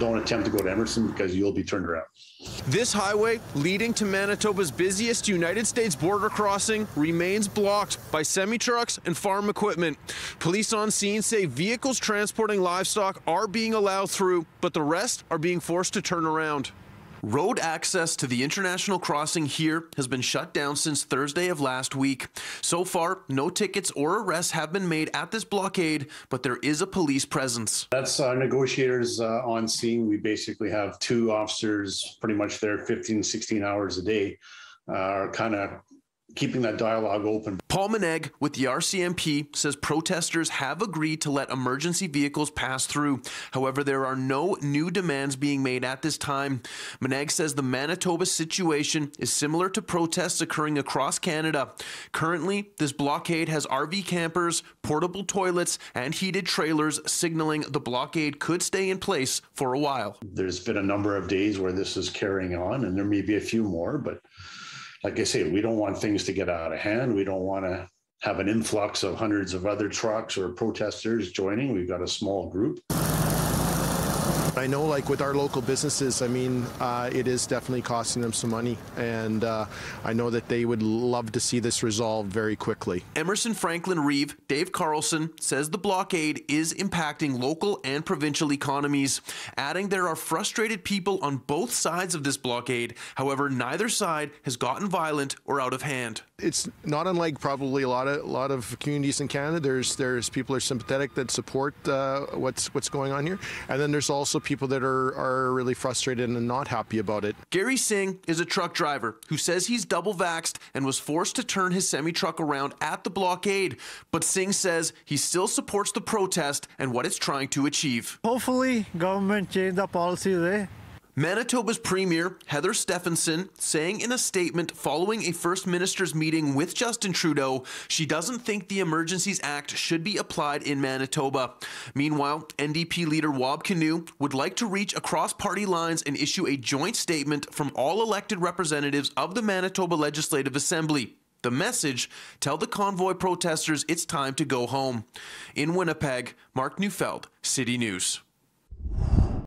don't attempt to go to Emerson because you'll be turned around. This highway leading to Manitoba's busiest United States border crossing remains blocked by semi-trucks and farm equipment. Police on scene say vehicles transporting livestock are being allowed through, but the rest are being forced to turn around. Road access to the international crossing here has been shut down since Thursday of last week. So far, no tickets or arrests have been made at this blockade, but there is a police presence. That's our negotiators on scene. We basically have 2 officers pretty much there 15, 16 hours a day, kind of keeping that dialogue open. Paul Maneg with the RCMP says protesters have agreed to let emergency vehicles pass through. However, there are no new demands being made at this time. Maneg says the Manitoba situation is similar to protests occurring across Canada. Currently, this blockade has RV campers, portable toilets, and heated trailers, signaling the blockade could stay in place for a while. There's been a number of days where this is carrying on, and there may be a few more, but like I say, we don't want things to get out of hand. We don't want to have an influx of hundreds of other trucks or protesters joining. We've got a small group. I know, like with our local businesses, I mean, it is definitely costing them some money, and I know that they would love to see this resolved very quickly. Emerson Franklin Reeve Dave Carlson says the blockade is impacting local and provincial economies, adding there are frustrated people on both sides of this blockade. However, neither side has gotten violent or out of hand. It's not unlike probably a lot of communities in Canada. There's people who are sympathetic that support what's going on here, and then there's also people that are really frustrated and not happy about it. Gary Singh is a truck driver who says he's double vaxxed and was forced to turn his semi-truck around at the blockade. But Singh says he still supports the protest and what it's trying to achieve. Hopefully, government change the policy there. Manitoba's Premier Heather Stephenson saying in a statement following a First Minister's meeting with Justin Trudeau, she doesn't think the Emergencies Act should be applied in Manitoba. Meanwhile, NDP leader Wab Kinew would like to reach across party lines and issue a joint statement from all elected representatives of the Manitoba Legislative Assembly. The message: tell the convoy protesters it's time to go home. In Winnipeg, Mark Neufeld, City News.